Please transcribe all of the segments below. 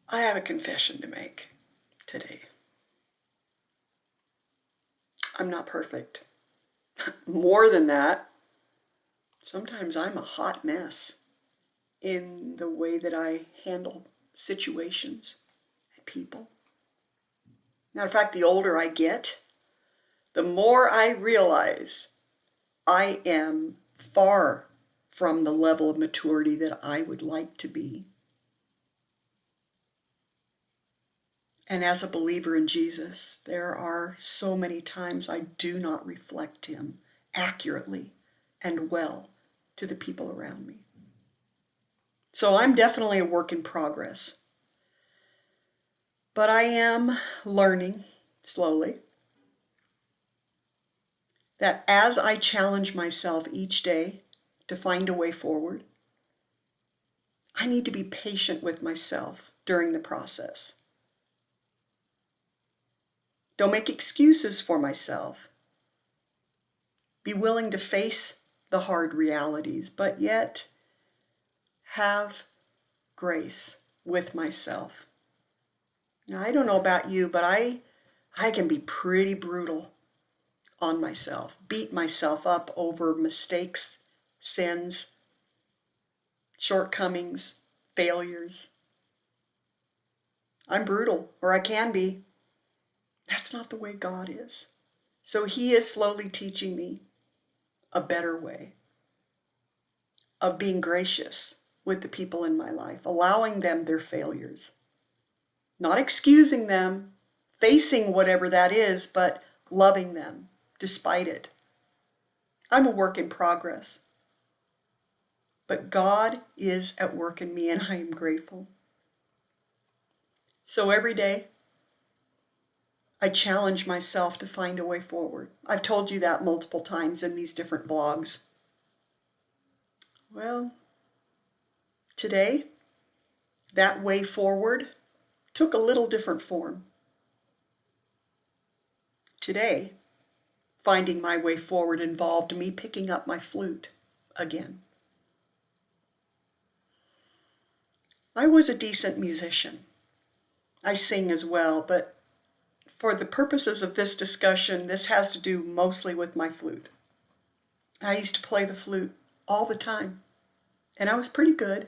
I have a confession to make today. I'm not perfect. More than that, sometimes I'm a hot mess in the way that I handle situations and people. Matter of fact, the older I get, the more I realize I am far from the level of maturity that I would like to be. And as a believer in Jesus, there are so many times I do not reflect him accurately and well to the people around me. So I'm definitely a work in progress. But I am learning slowly that as I challenge myself each day to find a way forward, I need to be patient with myself during the process. Don't make excuses for myself. Be willing to face the hard realities, but yet have grace with myself. Now, I don't know about you, but I can be pretty brutal on myself, beat myself up over mistakes, sins, shortcomings, failures. I'm brutal, or I can be. That's not the way God is. So he is slowly teaching me a better way of being gracious with the people in my life, allowing them their failures, not excusing them, facing whatever that is, but loving them despite it. I'm a work in progress, but God is at work in me, and I am grateful. So every day, I challenge myself to find a way forward. I've told you that multiple times in these different vlogs. Well, today, that way forward took a little different form. Today, finding my way forward involved me picking up my flute again. I was a decent musician. I sing as well, but for the purposes of this discussion, this has to do mostly with my flute. I used to play the flute all the time, and I was pretty good.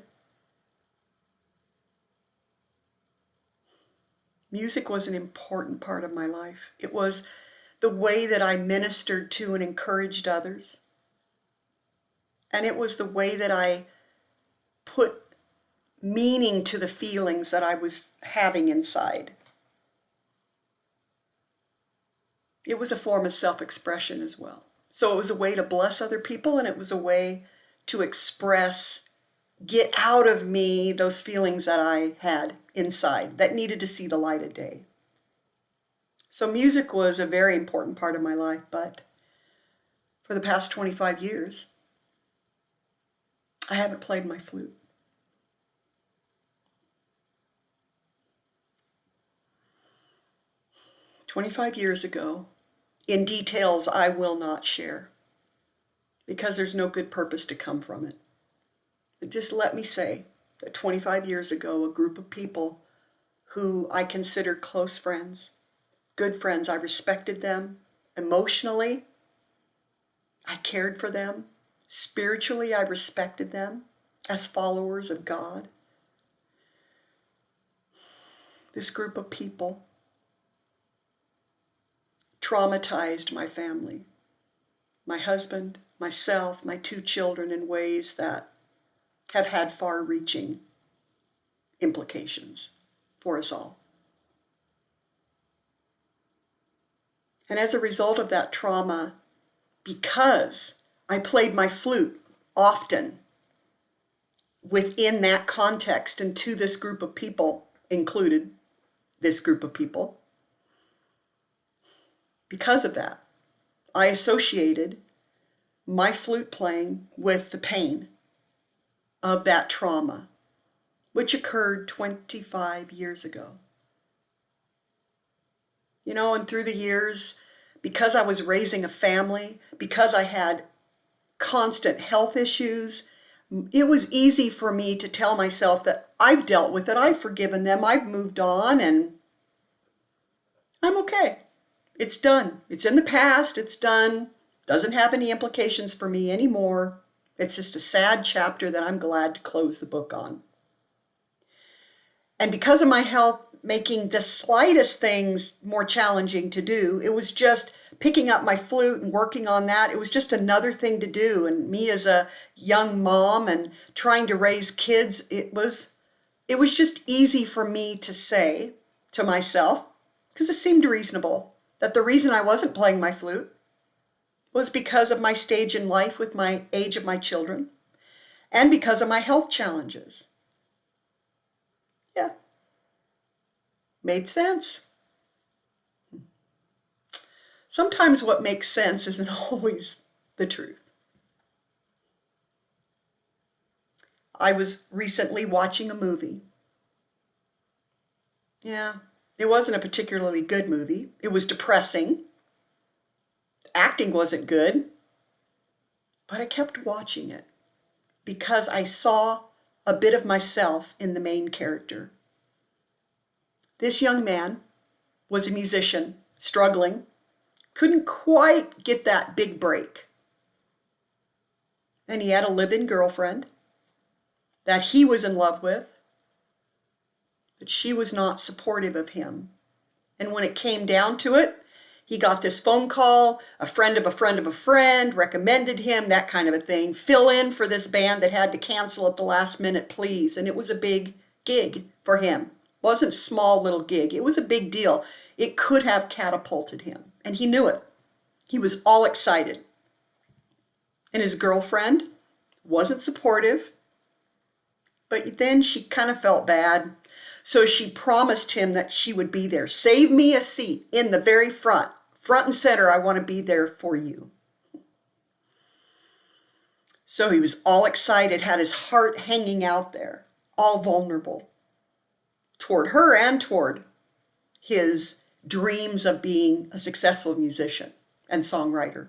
Music was an important part of my life. It was the way that I ministered to and encouraged others. And it was the way that I put meaning to the feelings that I was having inside. It was a form of self-expression as well. So it was a way to bless other people, and it was a way to express, get out of me those feelings that I had inside that needed to see the light of day. So music was a very important part of my life, but for the past 25 years, I haven't played my flute. "25 years ago, in details I will not share because there's no good purpose to come from it. But just let me say that 25 years ago, a group of people who I considered close friends, good friends, I respected them emotionally, I cared for them, spiritually I respected them as followers of God. This group of people traumatized my family, my husband, myself, my 2 children in ways that have had far-reaching implications for us all. And as a result of that trauma, because I played my flute often within that context and to this group of people, included this group of people, because of that, I associated my flute playing with the pain of that trauma, which occurred 25 years ago. You know, and through the years, because I was raising a family, because I had constant health issues, It was easy for me to tell myself that I've dealt with it, I've forgiven them, I've moved on, and I'm okay. It's done. It's in the past, it's done. Doesn't have any implications for me anymore. It's just a sad chapter that I'm glad to close the book on. And because of my health making the slightest things more challenging to do, it was just picking up my flute and working on that. It was just another thing to do. And me as a young mom and trying to raise kids, it was just easy for me to say to myself, because it seemed reasonable, that the reason I wasn't playing my flute was because of my stage in life with my age of my children and because of my health challenges. Yeah, made sense. Sometimes what makes sense isn't always the truth. I was recently watching a movie. Yeah, it wasn't a particularly good movie. It was depressing. Acting wasn't good. But I kept watching it because I saw a bit of myself in the main character. This young man was a musician, struggling, couldn't quite get that big break. And he had a live-in girlfriend that he was in love with, but she was not supportive of him. And when it came down to it, he got this phone call, a friend of a friend of a friend recommended him, that kind of a thing. Fill in for this band that had to cancel at the last minute, please. And it was a big gig for him. It wasn't a small little gig. It was a big deal. It could have catapulted him. And he knew it. He was all excited. And his girlfriend wasn't supportive. But then she kind of felt bad. So she promised him that she would be there. Save me a seat in the very front. Front and center, I want to be there for you. So he was all excited, had his heart hanging out there, all vulnerable toward her and toward his dreams of being a successful musician and songwriter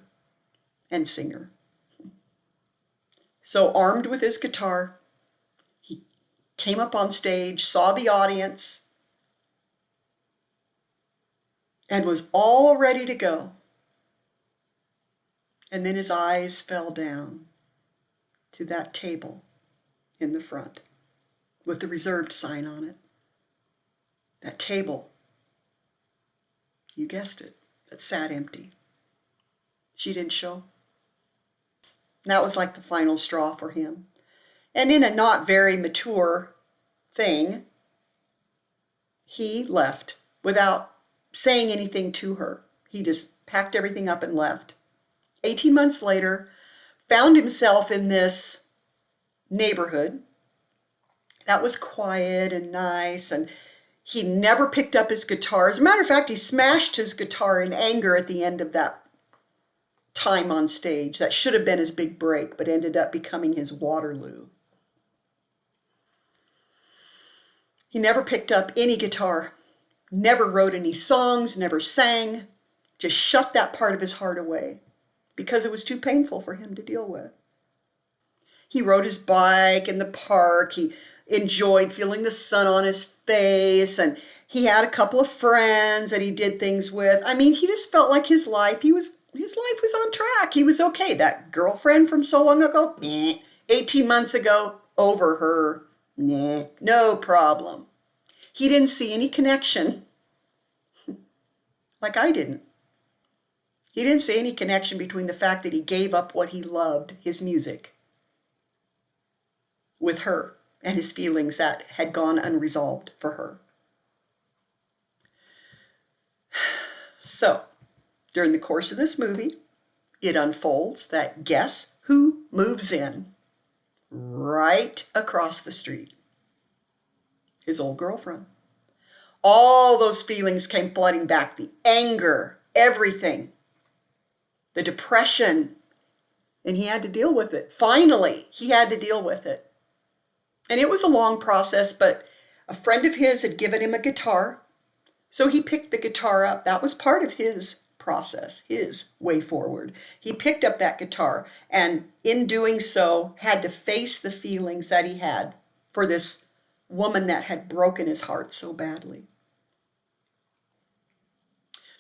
and singer. So armed with his guitar, he came up on stage, saw the audience, and was all ready to go. And then his eyes fell down to that table in the front with the reserved sign on it. That table, you guessed it, that sat empty. She didn't show. That was like the final straw for him. And in a not very mature thing, he left without saying anything to her. He just packed everything up and left. 18 months later, found himself in this neighborhood that was quiet and nice, and he never picked up his guitar. As a matter of fact, he smashed his guitar in anger at the end of that time on stage. That should have been his big break, but ended up becoming his Waterloo. He never picked up any guitar, never wrote any songs, never sang, just shut that part of his heart away because it was too painful for him to deal with. He rode his bike in the park. He enjoyed feeling the sun on his face, and he had a couple of friends that he did things with. I mean, he just felt like his life was on track. He was okay. That girlfriend from so long ago, 18 months ago, over her, no problem. He didn't see any connection, like I didn't. He didn't see any connection between the fact that he gave up what he loved, his music, with her, and his feelings that had gone unresolved for her. So, during the course of this movie, it unfolds that guess who moves in right across the street? His old girlfriend. All those feelings came flooding back. The anger, everything. The depression. And he had to deal with it. Finally, he had to deal with it. And it was a long process, but a friend of his had given him a guitar. So he picked the guitar up. That was part of his process, his way forward. He picked up that guitar and in doing so had to face the feelings that he had for this woman that had broken his heart so badly.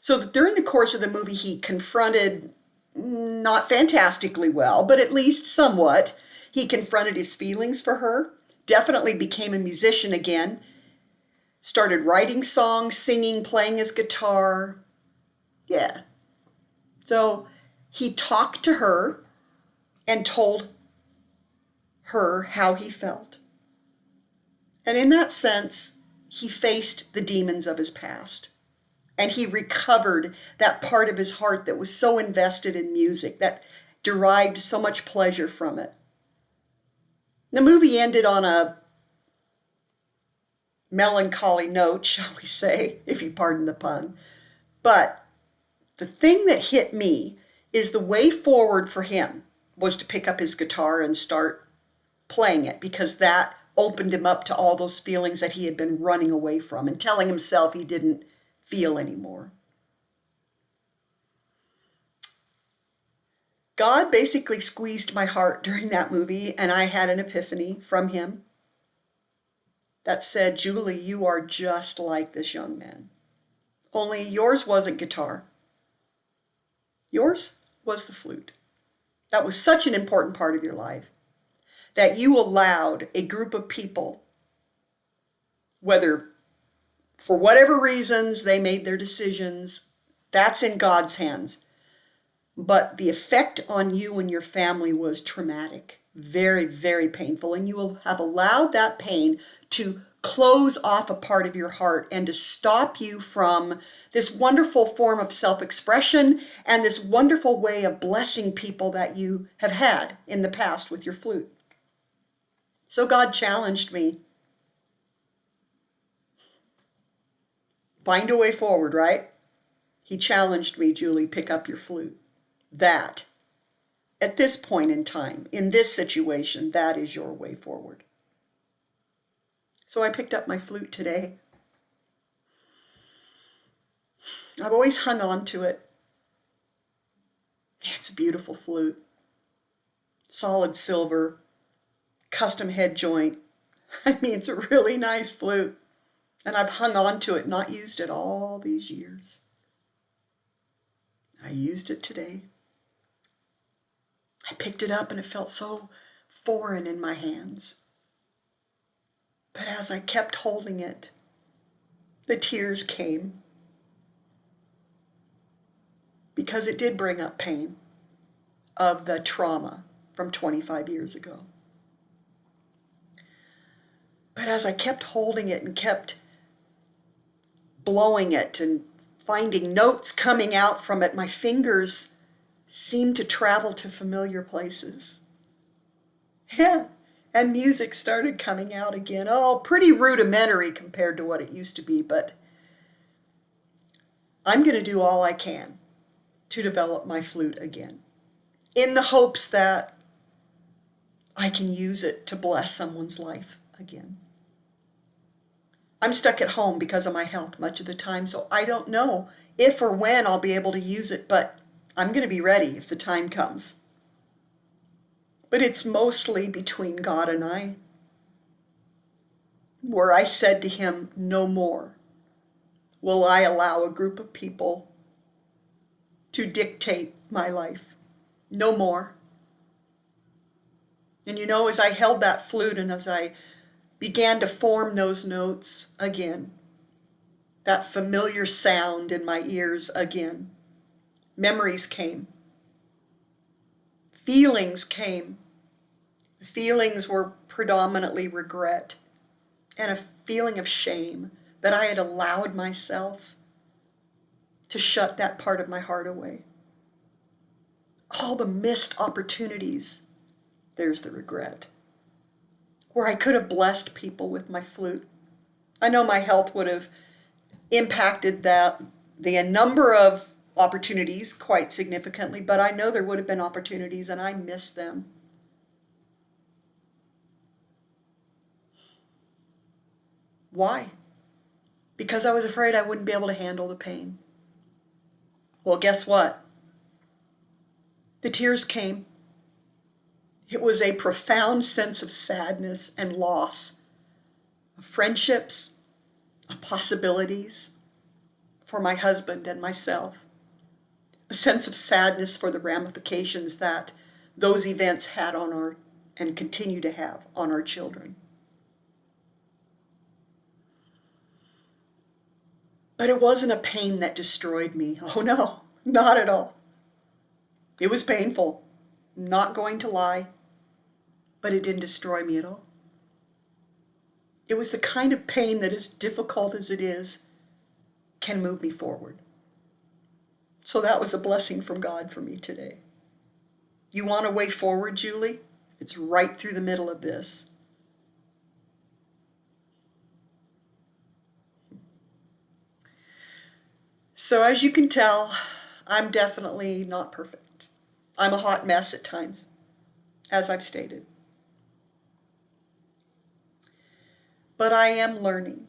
So during the course of the movie, he confronted, not fantastically well, but at least somewhat, he confronted his feelings for her, definitely became a musician again, started writing songs, singing, playing his guitar. Yeah. So he talked to her and told her how he felt. And in that sense, he faced the demons of his past. And he recovered that part of his heart that was so invested in music, that derived so much pleasure from it. The movie ended on a melancholy note, shall we say, if you pardon the pun. But the thing that hit me is the way forward for him was to pick up his guitar and start playing it, because that opened him up to all those feelings that he had been running away from and telling himself he didn't feel anymore. God basically squeezed my heart during that movie, and I had an epiphany from him that said, Julie, you are just like this young man. Only yours wasn't guitar. Yours was the flute. That was such an important part of your life that you allowed a group of people, whether for whatever reasons they made their decisions, that's in God's hands. But the effect on you and your family was traumatic, very, very painful. And you will have allowed that pain to close off a part of your heart and to stop you from this wonderful form of self-expression and this wonderful way of blessing people that you have had in the past with your flute. So God challenged me. Find a way forward, right? He challenged me, Julie, pick up your flute. That, at this point in time, in this situation, that is your way forward. So I picked up my flute today. I've always hung on to it. It's a beautiful flute. Solid silver, custom head joint. I mean, it's a really nice flute. And I've hung on to it, not used it all these years. I used it today. I picked it up and it felt so foreign in my hands. But as I kept holding it, the tears came. Because it did bring up pain of the trauma from 25 years ago. But as I kept holding it and kept blowing it and finding notes coming out from it, my fingers seemed to travel to familiar places. Yeah, and music started coming out again. Oh, pretty rudimentary compared to what it used to be, but I'm going to do all I can to develop my flute again, in the hopes that I can use it to bless someone's life again. I'm stuck at home because of my health much of the time, so I don't know if or when I'll be able to use it, but I'm going to be ready if the time comes. But it's mostly between God and I, where I said to him, no more will I allow a group of people to dictate my life. No more. And you know, as I held that flute and as I began to form those notes again, that familiar sound in my ears again, memories came. Feelings came. Feelings were predominantly regret and a feeling of shame that I had allowed myself to shut that part of my heart away. All the missed opportunities, there's the regret, where I could have blessed people with my flute. I know my health would have impacted the number of opportunities quite significantly, but I know there would have been opportunities and I missed them. Why? Because I was afraid I wouldn't be able to handle the pain. Well, guess what? The tears came. It was a profound sense of sadness and loss of friendships, of possibilities for my husband and myself. A sense of sadness for the ramifications that those events had on our, and continue to have on our children. But it wasn't a pain that destroyed me. Oh no, not at all. It was painful, not going to lie, but it didn't destroy me at all. It was the kind of pain that, as difficult as it is, can move me forward. So that was a blessing from God for me today. You want a way forward, Julie? It's right through the middle of this. So as you can tell, I'm definitely not perfect. I'm a hot mess at times, as I've stated. But I am learning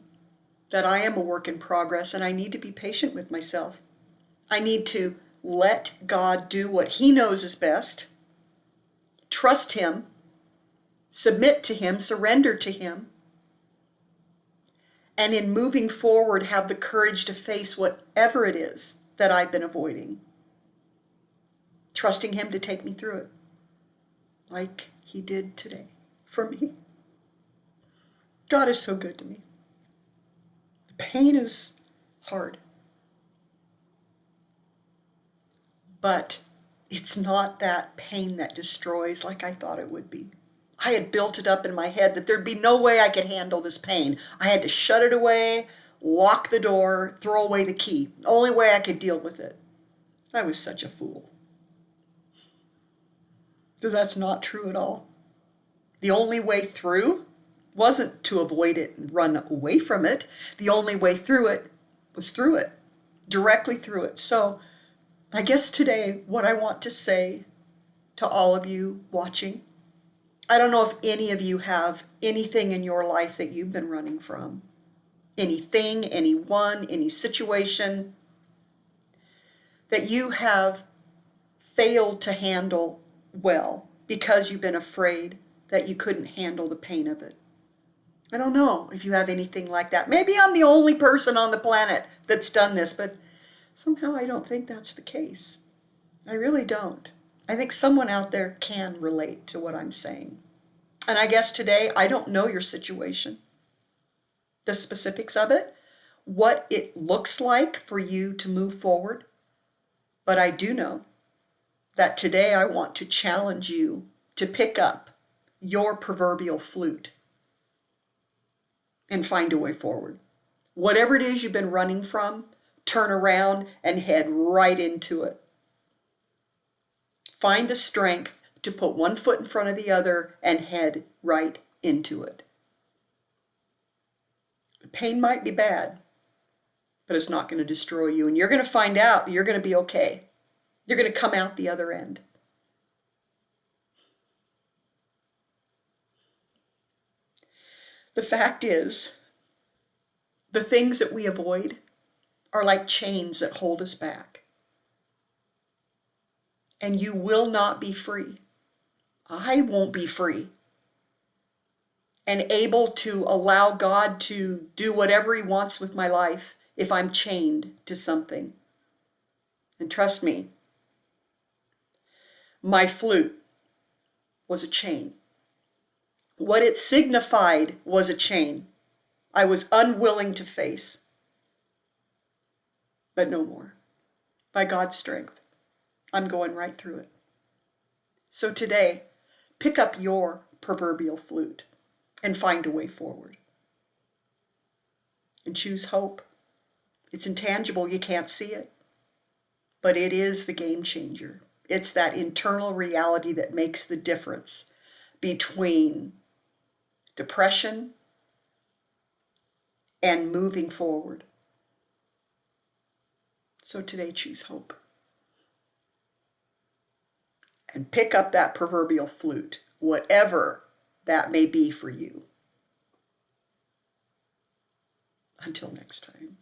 that I am a work in progress, and I need to be patient with myself. I need to let God do what He knows is best, trust Him, submit to Him, surrender to Him, and in moving forward, have the courage to face whatever it is that I've been avoiding, trusting Him to take me through it, like He did today for me. God is so good to me. The pain is hard, but it's not that pain that destroys like I thought it would be. I had built it up in my head that there'd be no way I could handle this pain. I had to shut it away, lock the door, throw away the key. The only way I could deal with it. I was such a fool. Because that's not true at all. The only way through wasn't to avoid it and run away from it. The only way through it was through it, directly through it. So I guess today what I want to say to all of you watching, I don't know if any of you have anything in your life that you've been running from. Anything, anyone, any situation that you have failed to handle well because you've been afraid that you couldn't handle the pain of it. I don't know if you have anything like that. Maybe I'm the only person on the planet that's done this, but somehow I don't think that's the case. I really don't. I think someone out there can relate to what I'm saying. And I guess today, I don't know your situation, the specifics of it, what it looks like for you to move forward. But I do know that today I want to challenge you to pick up your proverbial flute and find a way forward. Whatever it is you've been running from, turn around and head right into it. Find the strength to put one foot in front of the other and head right into it. The pain might be bad, but it's not going to destroy you. And you're going to find out that you're going to be okay. You're going to come out the other end. The fact is, the things that we avoid are like chains that hold us back. And you will not be free. I won't be free and able to allow God to do whatever He wants with my life if I'm chained to something. And trust me, my flute was a chain. What it signified was a chain I was unwilling to face, but no more. By God's strength, I'm going right through it. So today, pick up your proverbial flute and find a way forward. And choose hope. It's intangible, you can't see it, but it is the game changer. It's that internal reality that makes the difference between depression and moving forward. So today, choose hope. And pick up that proverbial flute, whatever that may be for you. Until next time.